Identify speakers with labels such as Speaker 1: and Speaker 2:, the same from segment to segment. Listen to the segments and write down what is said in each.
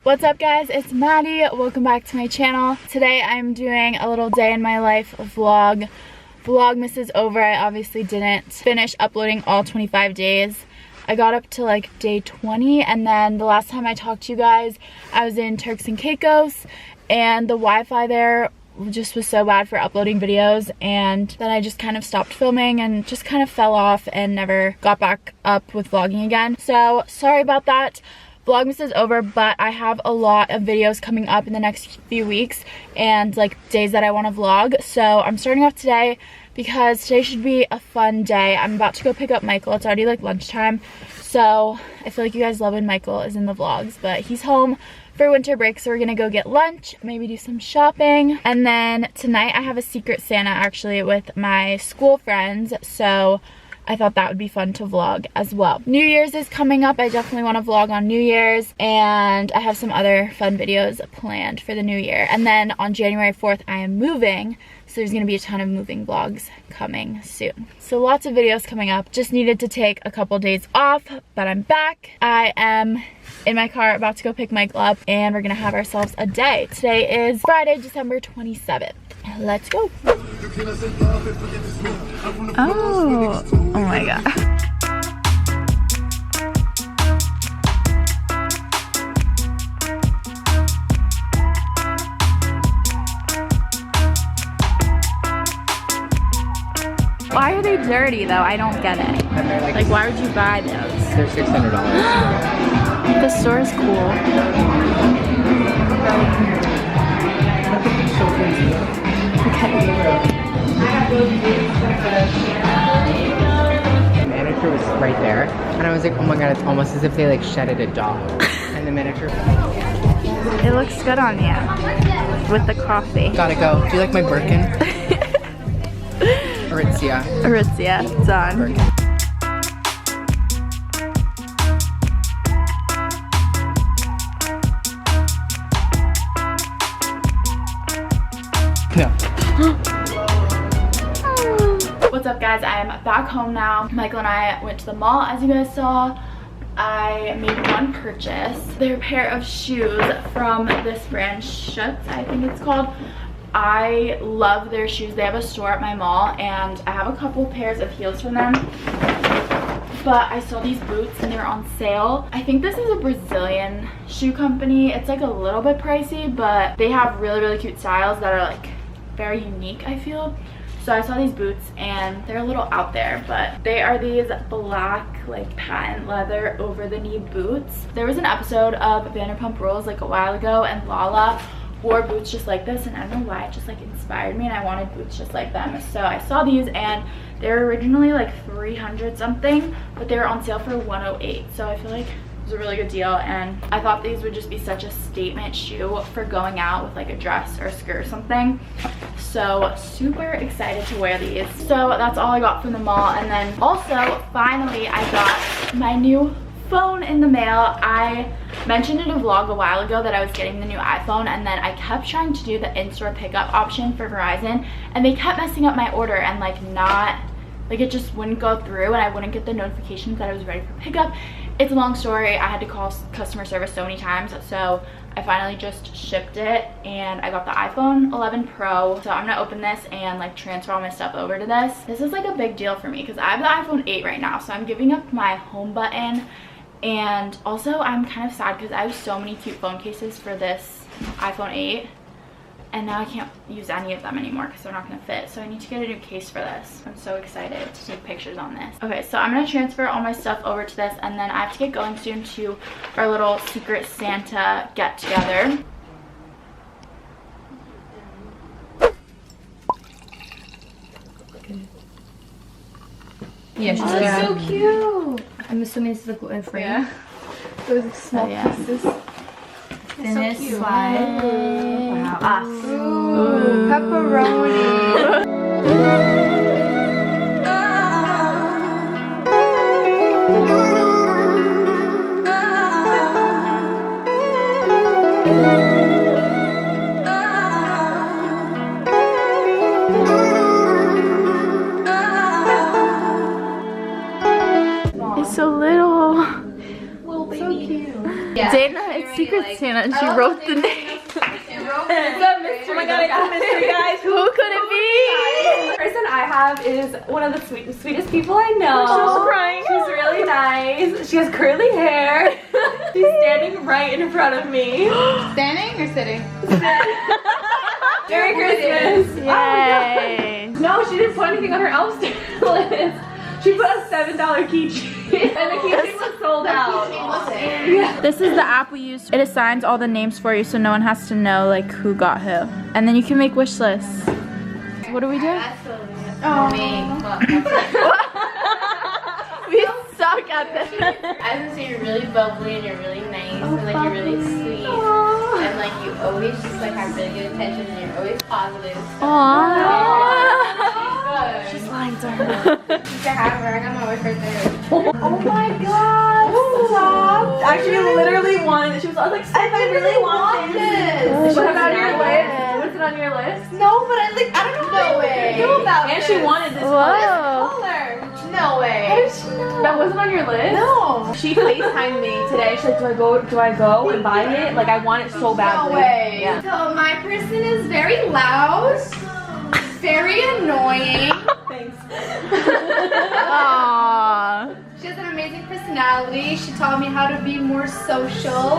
Speaker 1: What's up guys, it's Maddie. Welcome back to my channel. Today I'm doing a little day in my life vlog. Vlogmas is over. I obviously didn't finish uploading all 25 days. I got up to like day 20 and then the last time I talked to you guys, I was in Turks and Caicos and the Wi-Fi there just was so bad for uploading videos, and then I just kind of stopped filming and just kind of fell off and never got back up with vlogging again. So sorry about that. Vlogmas is over, but I have a lot of videos coming up in the next few weeks and like days that I want to vlog. So I'm starting off today because today should be a fun day. I'm about to go pick up Michael. It's already like lunchtime. So I feel like you guys love when Michael is in the vlogs, but he's home for winter break, so we're gonna go get lunch, maybe do some shopping, and then tonight I have a secret Santa actually with my school friends, so I thought that would be fun to vlog as well. New Year's is coming up. I definitely want to vlog on New Year's, and I have some other fun videos planned for the new year. And then on January 4th I am moving, so there's gonna be a ton of moving vlogs coming soon. So lots of videos coming up. Just needed to take a couple days off, but I'm back. I am in my car about to go pick Michael up, and we're gonna have ourselves a day. Today is Friday, December 27th. Let's go. Oh my god. Why are they dirty though? I don't get it. Like why would you buy those?
Speaker 2: They're $600.
Speaker 1: The store is cool. Okay.
Speaker 2: The manager was right there, and I was like, oh my god, it's almost as if they like shedded a dog. And the manager...
Speaker 1: It looks good on you. With the coffee.
Speaker 2: Gotta go. Do you like my Birkin? Aritzia.
Speaker 1: Aritzia. It's on.
Speaker 2: Birkin. No.
Speaker 1: What's up guys, I am back home now. Michael and I went to the mall, as you guys saw. I made one purchase. They're a pair of shoes from this brand, Schutz, I think it's called. I love their shoes. They have a store at my mall and I have a couple pairs of heels from them. But I saw these boots and they were on sale. I think this is a Brazilian shoe company. It's like a little bit pricey, but they have really cute styles that are like very unique, I feel. So I saw these boots and they're a little out there, but they are these black like patent leather over the knee boots. There was an episode of Vanderpump Rules like a while ago and Lala wore boots just like this, and I don't know why, it just like inspired me and I wanted boots just like them. So I saw these and they were originally like 300 something, but they were on sale for 108. So I feel like it was a really good deal, and I thought these would just be such a statement shoe for going out with like a dress or a skirt or something. So super excited to wear these. So that's all I got from the mall. And then also finally I got my new phone in the mail. I mentioned in a vlog a while ago that I was getting the new iPhone, and then I kept trying to do the in-store pickup option for Verizon, and they kept messing up my order and like not, like it just wouldn't go through and I wouldn't get the notifications that I was ready for pickup. It's a long story. I had to call customer service so many times, so I finally just shipped it and I got the iPhone 11 Pro. So I'm gonna open this and like transfer all my stuff over to this. This is like a big deal for me because I have the iPhone 8 right now, so I'm giving up my home button. And also I'm kind of sad because I have so many cute phone cases for this iPhone 8 and now I can't use any of them anymore because they're not going to fit. So I need to get a new case for this. I'm so excited to take pictures on this. Okay, so I'm going to transfer all my stuff over to this, and then I have to get going soon to our little secret Santa get together.
Speaker 3: Yeah, she's
Speaker 1: so cute.
Speaker 3: I'm assuming this is a gluten free.
Speaker 4: Yeah. Those small pieces.
Speaker 3: Thinnest
Speaker 4: so cute.
Speaker 3: slide. Wow. Ah.
Speaker 4: Ooh, pepperoni.
Speaker 1: It's so little.
Speaker 3: Little baby.
Speaker 4: So cute.
Speaker 3: Yeah.
Speaker 1: Dana, it's Secret Santa, and she wrote the name.
Speaker 5: Oh my god, it's a mystery, guys.
Speaker 1: Who could it be?
Speaker 5: The person I have is one of the sweetest people I know. She's crying. She's really nice. She has curly hair. She's standing right in front of me.
Speaker 4: Standing or sitting?
Speaker 5: Merry Christmas.
Speaker 1: Yay.
Speaker 5: No, she didn't put anything on her elf list. She put a $7 keychain, and the keychain was sold out. Yeah.
Speaker 1: This is the app we use. It assigns all the names for you so no one has to know like who got who. And then you can make wish lists. What do we do? We suck at this.
Speaker 3: I would say you're really bubbly and you're really nice and like you're really sweet and like you always just like have really good intentions and you're always positive.
Speaker 1: Aww.
Speaker 3: She's
Speaker 1: lying to her.
Speaker 3: to have her. I got my wish right there.
Speaker 5: Oh my god! Stop! Actually, literally wanted it. She was like, I really want this. Put it on your list. What's it on your list?
Speaker 4: No, but I don't know how I feel about
Speaker 5: And
Speaker 4: this.
Speaker 5: she wanted this
Speaker 1: Whoa.
Speaker 5: color.
Speaker 4: No way.
Speaker 5: How did she know? That wasn't on your list?
Speaker 4: No.
Speaker 5: She FaceTimed me today. She's like, do I go and buy it? Like, I want it so badly.
Speaker 4: No way.
Speaker 5: Yeah.
Speaker 4: So my person is very loud, very annoying.
Speaker 5: Thanks.
Speaker 1: Aww.
Speaker 4: She has an amazing personality. She taught me how to be more social,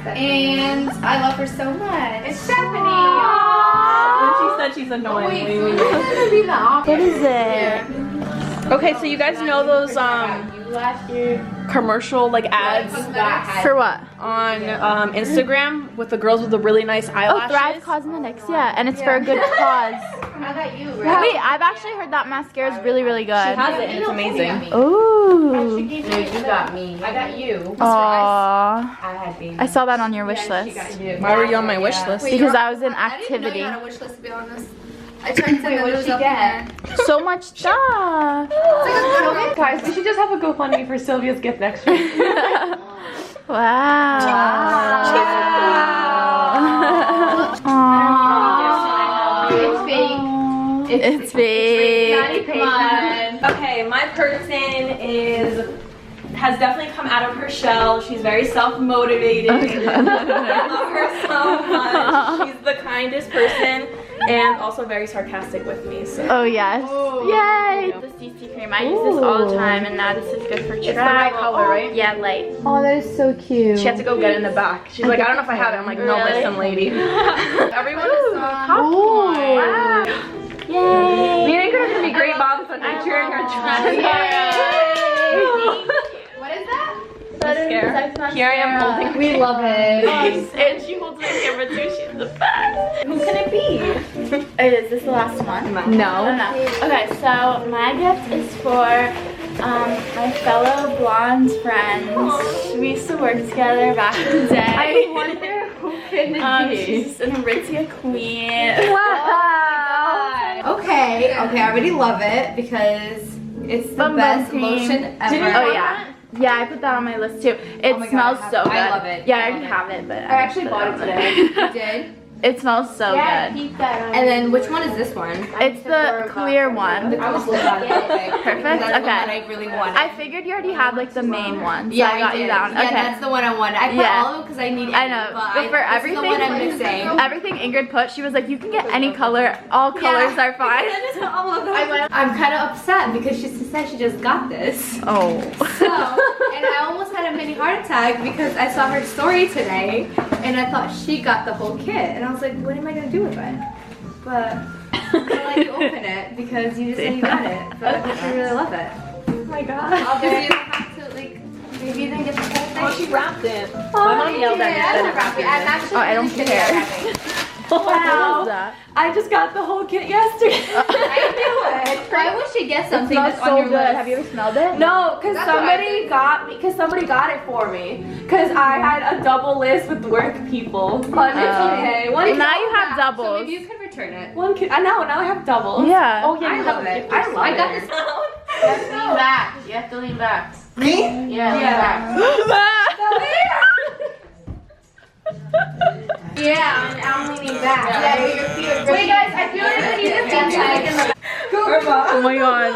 Speaker 4: and I love her so much. It's Stephanie.
Speaker 5: When she said she's annoying.
Speaker 1: What is it?
Speaker 5: Okay, so you guys know those commercial like ads
Speaker 1: For what?
Speaker 5: on Instagram with the girls with the really nice
Speaker 1: Oh,
Speaker 5: eyelashes?
Speaker 1: Thrive Cosmetics, yeah, and it's for a good cause.
Speaker 3: I got you, right?
Speaker 1: Wait, I've actually heard that mascara is really, really good.
Speaker 5: She has it and it's amazing.
Speaker 1: Ooh.
Speaker 3: No, you got me. I got you.
Speaker 1: Aww.
Speaker 3: I had baby.
Speaker 1: I saw that on your wish list.
Speaker 5: Why were you on my wish list?
Speaker 1: Because I was in
Speaker 4: I didn't know
Speaker 1: activity.
Speaker 4: you had a wish list, to be honest. I tried to send
Speaker 3: what did
Speaker 4: those
Speaker 3: she
Speaker 4: up
Speaker 3: get?
Speaker 4: there.
Speaker 1: So much stuff.
Speaker 5: Guys, we should just have a GoFundMe for Sylvia's gift next week.
Speaker 1: Wow. Aww. It's fake.
Speaker 5: Come on. Okay, my person has definitely come out of her shell. She's very self-motivated. I love her so much. She's the kindest person and also very sarcastic with me. So.
Speaker 1: Oh yes. Yay! The CC cream. I use this all the time, and now this is good for travel.
Speaker 5: It's the right color, right?
Speaker 1: Yeah, light.
Speaker 4: Oh, that is so cute.
Speaker 5: She had to go get it in the back. She's like, I don't know if I have it. I'm like, no,
Speaker 1: Really?
Speaker 5: listen, lady. Everyone is so
Speaker 1: Popcorn. Wow. Yay!
Speaker 5: Me and Ingrid are gonna be great moms on cheering our child.
Speaker 4: What is that?
Speaker 5: Here I am holding.
Speaker 4: We love it.
Speaker 1: And she holds the camera too. She's the best.
Speaker 5: Who can it be?
Speaker 1: Is this the last one?
Speaker 5: No.
Speaker 1: No. Okay, so my gift is for my fellow blonde friends. We used to work together back in the day.
Speaker 5: I wonder who can it be.
Speaker 1: She's an Aritzia queen.
Speaker 4: Wow. Okay, I already love it because it's the
Speaker 1: Bum
Speaker 4: best
Speaker 1: cream.
Speaker 4: lotion ever.
Speaker 5: Didn't
Speaker 1: Oh yeah. Yeah, I put that on my list too. It
Speaker 4: Oh my God,
Speaker 1: smells
Speaker 4: I have
Speaker 1: so
Speaker 4: it.
Speaker 1: good.
Speaker 4: I love it.
Speaker 1: Yeah,
Speaker 4: I
Speaker 1: I
Speaker 4: love
Speaker 1: already
Speaker 4: it.
Speaker 1: have it, but
Speaker 5: I actually bought it
Speaker 1: on
Speaker 5: today.
Speaker 1: there.
Speaker 4: You did?
Speaker 1: It smells so good.
Speaker 4: And then which one is this one?
Speaker 1: It's the clear one.
Speaker 4: I was looking at it.
Speaker 1: Perfect.
Speaker 4: That's the one that
Speaker 1: Okay.
Speaker 4: I really wanted.
Speaker 1: I figured you already had like the main one, so
Speaker 4: Yeah,
Speaker 1: I got
Speaker 4: did.
Speaker 1: you that one.
Speaker 4: Yeah,
Speaker 1: Okay.
Speaker 4: that's the one I wanted. I put
Speaker 1: Yeah.
Speaker 4: all of them because I need it.
Speaker 1: I know, but for
Speaker 4: this
Speaker 1: everything,
Speaker 4: is the one I'm missing.
Speaker 1: everything Ingrid put, she was like, you can get any color. All colors are fine.
Speaker 4: All of them. I'm kind of upset because she said she just got this.
Speaker 1: Oh.
Speaker 4: So, and I almost had a mini heart attack because I saw her story today and I thought she got the whole kit. And I was like, what am I going to do with it? But I like to open it because you just said you got it. But I really love it.
Speaker 5: Oh my god.
Speaker 4: Because you don't have to, like, maybe you didn't get the whole thing.
Speaker 5: Oh, she wrapped it. My mom yelled at me.
Speaker 4: I love wrapping. I'm actually
Speaker 1: Oh, I don't
Speaker 4: really good
Speaker 1: care.
Speaker 4: at wrapping.
Speaker 1: What
Speaker 5: Wow.
Speaker 1: is that?
Speaker 5: I just got the whole kit yesterday.
Speaker 4: I knew it. Why would she get
Speaker 1: It
Speaker 4: something
Speaker 1: smells
Speaker 4: that's
Speaker 1: so
Speaker 4: on your
Speaker 1: good.
Speaker 4: list?
Speaker 1: Have you ever smelled it?
Speaker 5: No, because
Speaker 4: That's what I
Speaker 5: somebody got it for me. Because I had a double list with work people. But it's okay.
Speaker 1: Well, now you have
Speaker 4: So
Speaker 1: doubles.
Speaker 4: maybe you can return it.
Speaker 5: One kid. I know. Now I have doubles.
Speaker 1: Yeah.
Speaker 5: Oh yeah.
Speaker 4: I
Speaker 5: you
Speaker 4: love
Speaker 5: have a
Speaker 4: it.
Speaker 5: gift.
Speaker 4: I love
Speaker 5: I
Speaker 4: it.
Speaker 5: got this.
Speaker 3: Lean back. You have to lean back.
Speaker 4: Me?
Speaker 3: Yeah, lean back. Yeah, I'm leaning back.
Speaker 4: Yeah, your feet are
Speaker 3: Wait, guys, I feel like I need to
Speaker 4: That's
Speaker 3: think
Speaker 4: nice.
Speaker 1: Oh my god. Oh my god.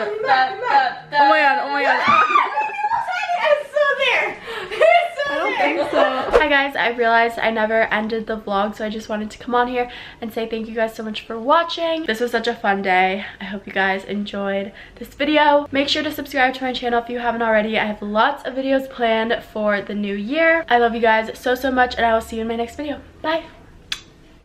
Speaker 1: Oh my god.
Speaker 3: It's still there. It's still there.
Speaker 1: Hi guys, I realized I never ended the vlog, so I just wanted to come on here and say thank you guys so much for watching. This was such a fun day. I hope you guys enjoyed this video. Make sure to subscribe to my channel if you haven't already. I have lots of videos planned for the new year. I love you guys so much, and I will see you in my next video. Bye.